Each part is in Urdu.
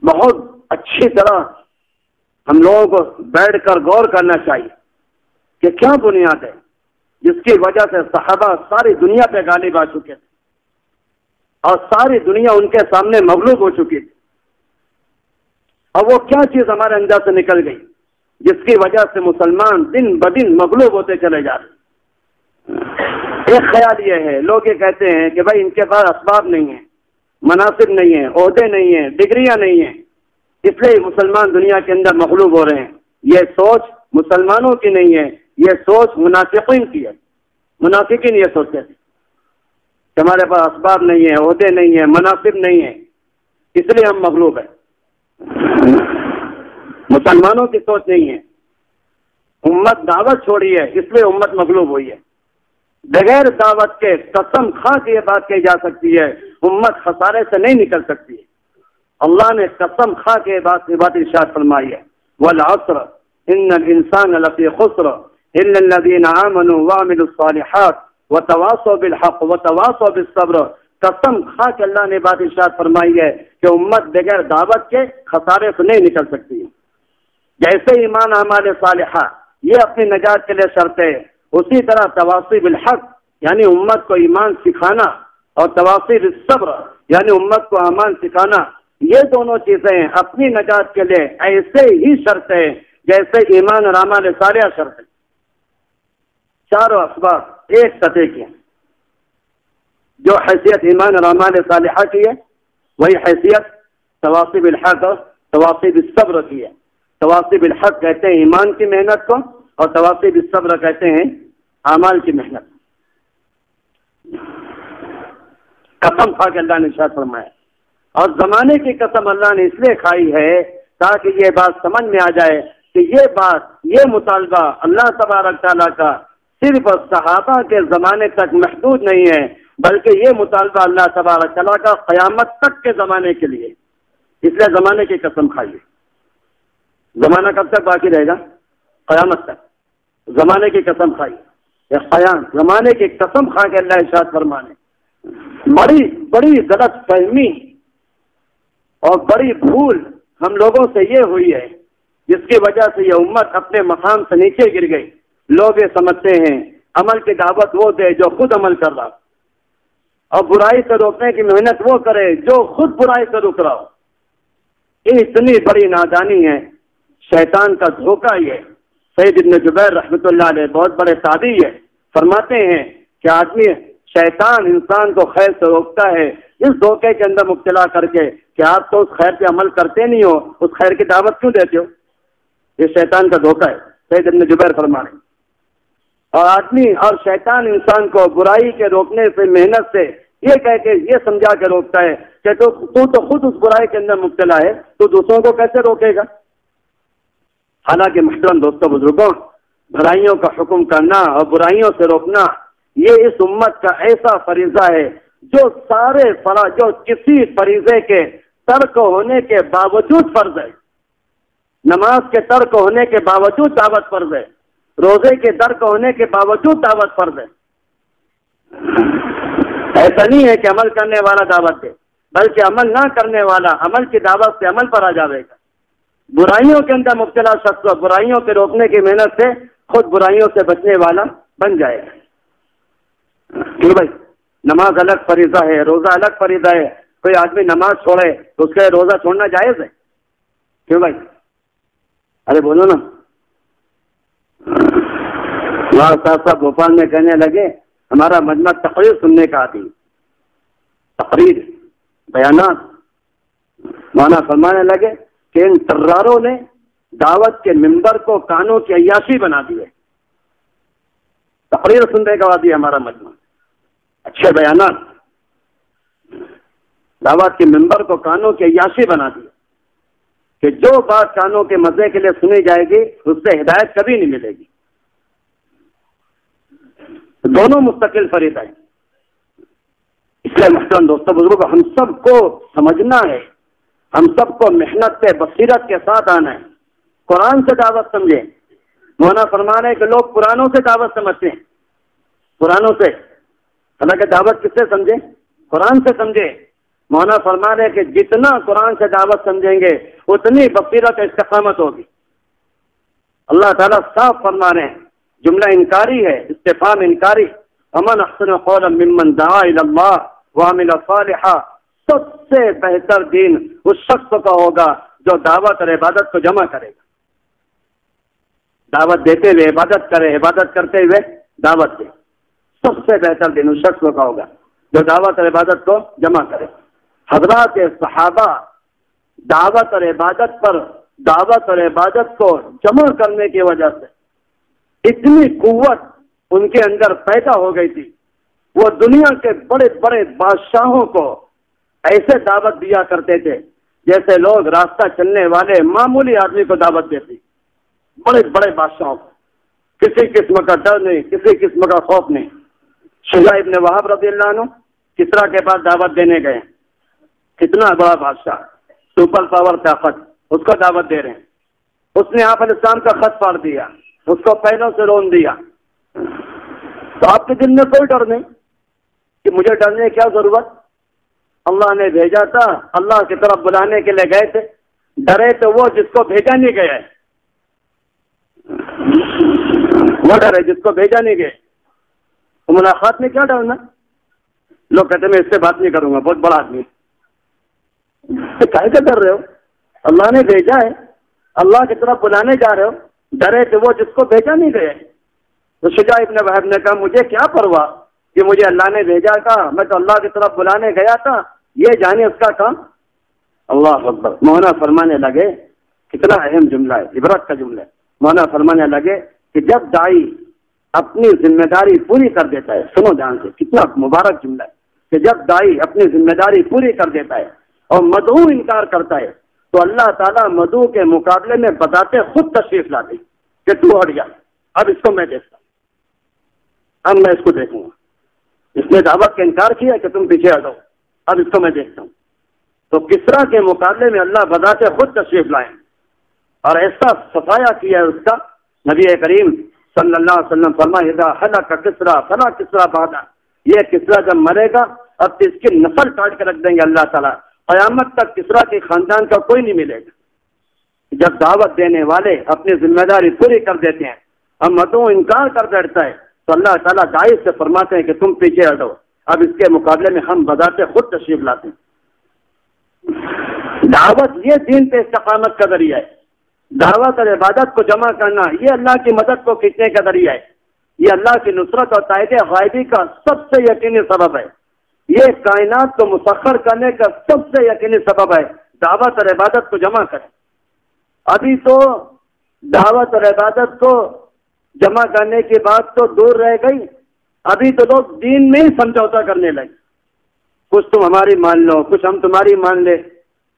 بہت اچھی طرح ہم لوگوں کو بیٹھ کر غور کرنا چاہیے کہ کیا بنیاد ہے جس کی وجہ سے صحابہ ساری دنیا پہ غالب آ چکے تھے اور ساری دنیا ان کے سامنے مغلوب ہو چکی تھی، اور وہ کیا چیز ہمارے اندر سے نکل گئی جس کی وجہ سے مسلمان دن بدن مغلوب ہوتے چلے جا رہے۔ ایک خیال یہ ہے، لوگ یہ کہتے ہیں کہ بھائی ان کے پاس اسباب نہیں ہیں، مناصب نہیں ہیں، عہدے نہیں ہیں، ڈگریاں نہیں ہیں، اس لیے مسلمان دنیا کے اندر مغلوب ہو رہے ہیں۔ یہ سوچ مسلمانوں کی نہیں ہے، یہ سوچ منافقین کی ہے۔ منافقین یہ سوچتے تھے کہ ہمارے پاس اسباب نہیں ہیں، عہدے نہیں ہیں، مناصب نہیں ہیں، اس لیے ہم مغلوب ہیں۔ مسلمانوں کی سوچ نہیں ہے، امت دعوت چھوڑی ہے اس لیے امت مغلوب ہوئی ہے۔ بغیر دعوت کے قسم کھا کے یہ بات کہی جا سکتی ہے، امت خسارے سے نہیں نکل سکتی ہے۔ اللہ نے قسم کھا کے بات ارشاد فرمائی ہے، والعصر ان الانسان لفی خسر الا الذین آمنوا وعملوا الصالحات وتواصوا بالحق وتواصوا بالصبر۔ قسم کھا کے اللہ نے بات ارشاد فرمائی ہے کہ امت بغیر دعوت کے خسارے سے نہیں نکل سکتی ہے۔ جیسے ایمان اعمال صالحہ یہ اپنی نجات کے لیے شرط ہے، اسی طرح تواصی بالحق یعنی امت کو ایمان سکھانا اور تواصی بالصبر یعنی امت کو ایمان سکھانا، یہ دونوں چیزیں اپنی نجات کے لیے ایسے ہی شرط ہے جیسے ایمان اور اعمال صالحہ شرط ہے۔ چاروں اسباب ایک سطح کے ہیں، جو حیثیت ایمان اور اعمال صالحہ کی ہے وہی حیثیت تواصی بالحق اور تواصی بالصبر کی ہے۔ تواصی بالحق کہتے ہیں ایمان کی محنت کو، اور تواصی بالصبر کہتے ہیں اعمال کی محنت۔ قسم کھا کے اللہ نے ارشاد فرمایا، اور زمانے کی قسم اللہ نے اس لیے کھائی ہے تاکہ یہ بات سمجھ میں آ جائے کہ یہ بات، یہ مطالبہ اللہ تبارک تعالیٰ کا صرف صحابہ کے زمانے تک محدود نہیں ہے، بلکہ یہ مطالبہ اللہ تبارک تعالیٰ کا قیامت تک کے زمانے کے لیے، اس لیے زمانے کی قسم کھائیے۔ زمانہ کب تک باقی رہے گا؟ قیامت تک۔ زمانے کی قسم کھائیے، زمانے کی قسم کھا کے اللہ ارشاد فرمانے بڑی غلط فہمی اور بڑی بھول ہم لوگوں سے یہ ہوئی ہے جس کی وجہ سے یہ امت اپنے مقام سے نیچے گر گئی۔ لوگ یہ سمجھتے ہیں عمل کی دعوت وہ دے جو خود عمل کر رہا، اور برائی سے روکنے کی محنت وہ کرے جو خود برائی سے رک رہا ہو۔ یہ اتنی بڑی نادانی ہے، شیطان کا دھوکہ یہ۔ سید ابن جبیر رحمۃ اللہ علیہ بہت بڑے تابعی ہے، فرماتے ہیں کہ آدمی شیطان انسان کو خیر سے روکتا ہے اس دھوکے کے اندر مبتلا کر کے کہ آپ تو اس خیر پہ عمل کرتے نہیں ہو، اس خیر کی دعوت کیوں دیتے ہو؟ یہ شیطان کا دھوکہ ہے، سید ابن جبیر فرما رہے ہیں۔ اور آدمی اور شیطان انسان کو برائی کے روکنے سے، محنت سے یہ کہہ کے یہ سمجھا کے روکتا ہے کہ تو خود اس برائی کے اندر مبتلا ہے، تو دوسروں کو کیسے روکے گا؟ حالانکہ محترم دوستوں بزرگوں، بھلائیوں کا حکم کرنا اور برائیوں سے روکنا یہ اس امت کا ایسا فریضہ ہے جو کسی فریضے کے ترک ہونے کے باوجود فرض ہے۔ نماز کے ترک ہونے کے باوجود دعوت فرض ہے، روزے کے ترک ہونے کے باوجود دعوت فرض ہے۔ ایسا نہیں ہے کہ عمل کرنے والا دعوت دے، بلکہ عمل نہ کرنے والا عمل کی دعوت سے عمل پر آ جائے گا۔ برائیوں کے اندر مبتلا شخص کو برائیوں کے روکنے کی محنت سے خود برائیوں سے بچنے والا بن جائے گا۔ کیوں بھائی؟ نماز الگ فریضہ ہے، روزہ الگ فریضہ ہے، کوئی آدمی نماز چھوڑے تو اس کے روزہ چھوڑنا جائز ہے؟ کیوں بھائی؟ ارے بولو نا۔ صاحب بھوپال میں کہنے لگے ہمارا مجمع تقریر سننے کا آتی، تقریر بیانات، مانا فرمانے لگے کہ ان تراروں نے دعوت کے ممبر کو کانوں کی عیاشی بنا دی ہے۔ تقریر سننے کا وادی ہمارا مجمع، اچھے بیانات، دعوت کے ممبر کو کانوں کی عیاشی بنا دی کہ جو بات کانوں کے مزے کے لیے سنی جائے گی اس سے ہدایت کبھی نہیں ملے گی۔ دونوں مستقل فریضہ ہیں۔ اس لیے محترم دوستوں بزرگوں، ہم سب کو سمجھنا ہے، ہم سب کو محنت پہ بصیرت کے ساتھ آنا ہے۔ قرآن سے دعوت سمجھیں۔ مولانا فرما رہے ہیں کہ لوگ قرآنوں سے دعوت سمجھتے ہیں، قرآنوں سے، حالانکہ دعوت کس سے سمجھے؟ قرآن سے سمجھے۔ مولانا فرما رہے کہ جتنا قرآن سے دعوت سمجھیں گے اتنی بصیرت استقامت ہوگی. اللہ تعالیٰ صاف فرما رہے ہیں، جملہ انکاری ہے، استفہام انکاری. ومن احسن قولا ممن دعا الی اللہ وعمل صالحا، سب سے بہتر دین اس شخص کا ہوگا جو دعوت اور عبادت کو جمع کرے گا. دعوت دیتے ہوئے عبادت کرے، عبادت کرتے ہوئے دعوت دے. سب سے بہتر دین اس شخص کا ہوگا جو دعوت اور عبادت کو جمع کرے. حضرات صحابہ دعوت اور عبادت پر، دعوت اور عبادت کو جمع کرنے کی وجہ سے اتنی قوت ان کے اندر پیدا ہو گئی تھی. وہ دنیا کے بڑے بڑے بادشاہوں کو ایسے دعوت دیا کرتے تھے جیسے لوگ راستہ چلنے والے معمولی آدمی کو دعوت دیتے. بڑے بڑے بادشاہوں کو کسی قسم کا ڈر نہیں، کسی قسم کا خوف نہیں. شجاع ابن وہب رضی اللہ عنہ کسریٰ کے پاس دعوت دینے گئے. کتنا بڑا بادشاہ، سپر پاور طاقت، اس کو دعوت دے رہے ہیں. اس نے آپ علیہ السلام کا خط پاڑ دیا، اس کو پہلوں سے رون دیا. تو آپ کے دل میں کوئی ڈر نہیں کہ مجھے ڈرنے کی کیا ضرورت. اللہ نے بھیجا تھا، اللہ کی طرف بلانے کے لیے گئے تھے. ڈرے تو وہ جس کو بھیجا نہیں گیا ہے، وہ ڈرے جس کو بھیجا نہیں گئے. تو ملاقات میں کیا ڈرنا. لوگ کہتے ہیں میں اس سے بات نہیں کروں گا، بہت بڑا آدمی. کیا کر رہے ہو؟ اللہ نے بھیجا ہے، اللہ کی طرف بلانے جا رہے ہو. ڈرے تو وہ جس کو بھیجا نہیں گئے. تو شجاع ابن وہب نے کہا مجھے کیا پرواہ کہ مجھے اللہ نے بھیجا تھا، میں تو اللہ کی طرف بلانے گیا تھا، یہ جانے اس کا کام. اللہ اکبر. مولانا فرمانے لگے، کتنا اہم جملہ ہے، عبرت کا جملہ ہے. مولانا فرمانے لگے کہ جب داعی اپنی ذمہ داری پوری کر دیتا ہے، سنو دھیان سے، کتنا مبارک جملہ ہے کہ جب داعی اپنی ذمہ داری پوری کر دیتا ہے اور مدعو انکار کرتا ہے تو اللہ تعالیٰ مدعو کے مقابلے میں بتاتے خود تشریف لاتے کہ تو ہٹ جا، اب اس کو میں دیکھتا ہوں، اب میں اس کو دیکھوں گا. اس نے دعوت کا انکار کیا کہ تم پیچھے ہٹو، اب اس کو میں دیکھتا ہوں. تو کسریٰ کے مقابلے میں اللہ بذات خود تشریف لائیں اور ایسا صفایا کیا ہے اس کا. نبی کریم صلی اللہ علیہ وسلم فرمائے اذا ہلک کسریٰ فلا کسریٰ بعدہ، یہ کسریٰ جب مرے گا اب تو اس کی نسل کاٹ کے رکھ دیں گے اللہ تعالیٰ، قیامت تک کسریٰ کے خاندان کا کوئی نہیں ملے گا. جب دعوت دینے والے اپنی ذمہ داری پوری کر دیتے ہیں اور مدعو انکار کر بیٹھتا ہے تو اللہ تعالیٰ داعی سے فرماتے ہیں کہ تم پیچھے ہٹو، اب اس کے مقابلے میں ہم بذات خود تشریف لاتے ہیں. دعوت یہ دین پہ استقامت کا ذریعہ ہے. دعوت اور عبادت کو جمع کرنا یہ اللہ کی مدد کو کھینچنے کا ذریعہ ہے. یہ اللہ کی نصرت اور تائید غائبی کا سب سے یقینی سبب ہے. یہ کائنات کو مسخر کرنے کا سب سے یقینی سبب ہے. دعوت اور عبادت کو جمع کریں. ابھی تو دعوت اور عبادت کو جمع کرنے کی بات تو دور رہ گئی، ابھی تو لوگ دین میں ہی سمجھوتا کرنے لگے. کچھ تم ہماری مان لو، کچھ ہم تمہاری مان لے،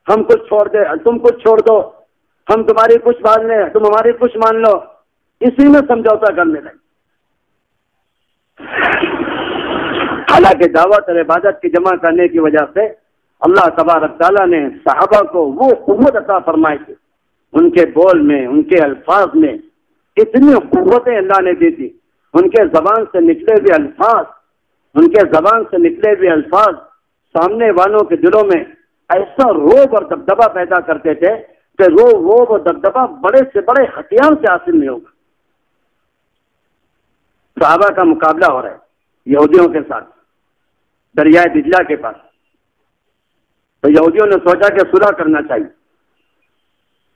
ہم کچھ چھوڑ دے تم کچھ چھوڑ دو، ہم تمہاری کچھ مان لیں تم ہماری کچھ مان لو، اسی میں سمجھوتا کرنے لگے. حالانکہ دعوت اور عبادت کی جمع کرنے کی وجہ سے اللہ تبارک تعالیٰ نے صحابہ کو وہ قوت عطا فرمائی تھی. ان کے بول میں، ان کے الفاظ میں اتنی قوتیں اللہ نے دی تھی. ان کے زبان سے نکلے ہوئے الفاظ، ان کے زبان سے نکلے ہوئے الفاظ سامنے والوں کے دلوں میں ایسا روب اور دبدبا پیدا کرتے تھے کہ روب اور دبدبا بڑے سے بڑے ہتھیار سے حاصل نہیں ہوگا. صحابہ کا مقابلہ ہو رہا ہے یہودیوں کے ساتھ دریائے دجلہ کے پاس. تو یہودیوں نے سوچا کہ صلح کرنا چاہیے.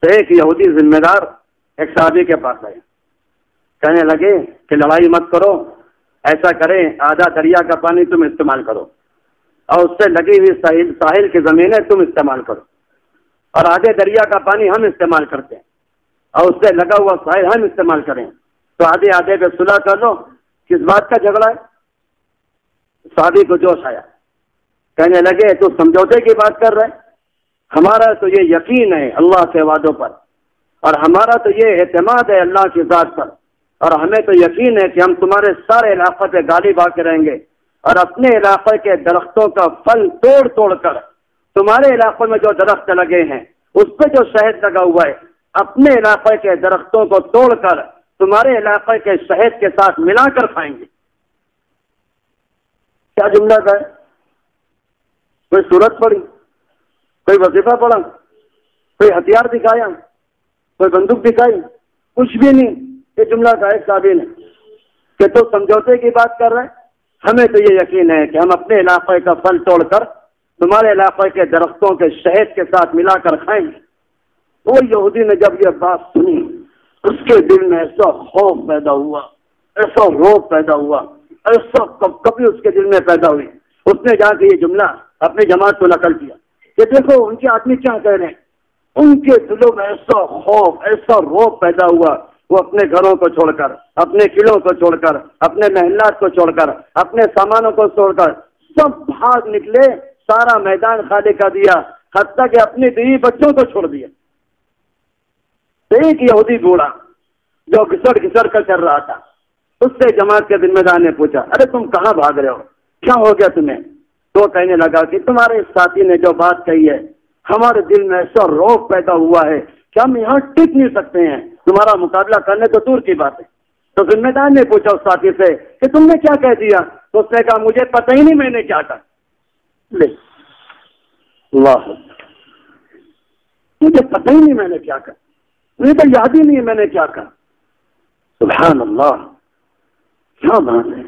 تو ایک یہودی ذمہ دار ایک صحابی کے پاس آئے، کہنے لگے کہ لڑائی مت کرو، ایسا کریں آدھا دریا کا پانی تم استعمال کرو اور اس سے لگی ہوئی ساحل کی زمینیں تم استعمال کرو، اور آدھے دریا کا پانی ہم استعمال کرتے ہیں اور اس سے لگا ہوا ساحل ہم استعمال کریں. تو آدھے آدھے پہ صلح کر لو. کس بات کا جھگڑا ہے؟ صحابی کو جوش آیا، کہنے لگے تو سمجھوتے کی بات کر رہے. ہمارا تو یہ یقین ہے اللہ کے وعدوں پر، اور ہمارا تو یہ اعتماد ہے اللہ کی ذات پر، اور ہمیں تو یقین ہے کہ ہم تمہارے سارے علاقے پہ غالب آ کے رہیں گے اور اپنے علاقے کے درختوں کا پھل توڑ توڑ کر تمہارے علاقوں میں جو درخت لگے ہیں اس پہ جو شہد لگا ہوا ہے اپنے علاقے کے درختوں کو توڑ کر تمہارے علاقے کے شہد کے ساتھ ملا کر کھائیں گے. کیا جملہ ہے؟ کوئی سورت پڑھی, کوئی وظیفہ پڑھا, کوئی ہتھیار دکھایا, کوئی بندوق دکھائی, کچھ بھی نہیں. یہ جملہ کا ایک قابل ہے کہ تو سمجھوتے کی بات کر رہے ہیں. ہمیں تو یہ یقین ہے کہ ہم اپنے علاقے کا پھل توڑ کر تمہارے علاقے کے درختوں کے شہد کے ساتھ ملا کر کھائیں گے. وہ یہودی نے جب یہ بات سنی اس کے دل میں ایسا خوف پیدا ہوا, ایسا روب پیدا ہوا, ایسا کبھی اس کے دل میں پیدا ہوئی. اس نے جا کے یہ جملہ اپنی جماعت کو نقل کیا کہ دیکھو ان کے آدمی کیا کہہ رہے ہیں. ان کے دلوں میں ایسا خوف, ایسا روب پیدا ہوا, وہ اپنے گھروں کو چھوڑ کر, اپنے قلعوں کو چھوڑ کر, اپنے محلات کو چھوڑ کر, اپنے سامانوں کو چھوڑ کر سب بھاگ نکلے. سارا میدان خالی کر دیا, حتیٰ کہ اپنی بیوی بچوں کو چھوڑ دیا. ایک یہودی بوڑھا جو گھسڑ گھسڑ کر چل رہا تھا, اس سے جماعت کے ذمہ دار نے پوچھا, ارے تم کہاں بھاگ رہے ہو, کیا ہو گیا تمہیں؟ تو کہنے لگا کہ تمہارے ساتھی نے جو بات کہی ہے ہمارے دل میں ایسا روب پیدا ہوا ہے کہ ہم یہاں ٹک نہیں سکتے ہیں, تمہارا مقابلہ کرنے تو دور کی بات ہے. تو ذمہ دار نے پوچھا اس ساتھی سے کہ تم نے کیا کہہ دیا؟ تو اس نے کہا مجھے پتہ ہی نہیں میں نے کیا کہا. لے اللہ, مجھے پتہ ہی نہیں میں نے کیا کہا, مجھے تو یاد ہی نہیں ہے میں نے کیا کہا. سبحان اللہ, کیا بات ہے,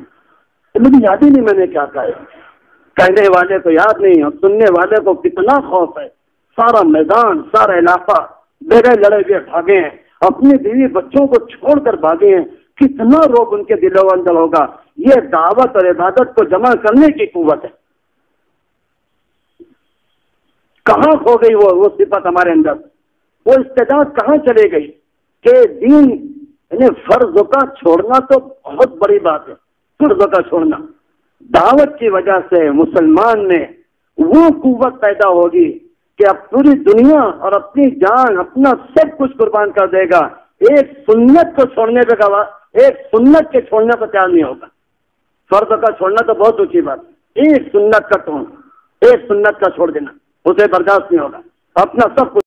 مجھے یاد ہی نہیں میں نے کیا کہا. کہنے والے کو یاد نہیں اور سننے والے کو کتنا خوف ہے. سارا میدان, سارا علاقہ بغیر لڑے ہوئے بھاگے ہیں, اپنی بیوی بچوں کو چھوڑ کر بھاگے ہیں. کتنا روب ان کے دلوں اندر ہوگا. یہ دعوت اور عبادت کو جمع کرنے کی قوت ہے. کہاں کھو گئی وہ صفت ہمارے اندر, وہ استعداد کہاں چلے گئی کہ دین یعنی فرض کا چھوڑنا تو بہت بڑی بات ہے. فرض کا چھوڑنا, دعوت کی وجہ سے مسلمان میں وہ قوت پیدا ہوگی کہ اب پوری دنیا اور اپنی جان, اپنا سب کچھ قربان کر دے گا. ایک سنت کو چھوڑنے پہ گواہ, ایک سنت کے چھوڑنے پر تیار نہیں ہوگا. فرض کا چھوڑنا تو بہت اونچی بات, ایک سنت کا توڑنا, ایک سنت کا چھوڑ دینا اسے برداشت نہیں ہوگا. اپنا سب کچھ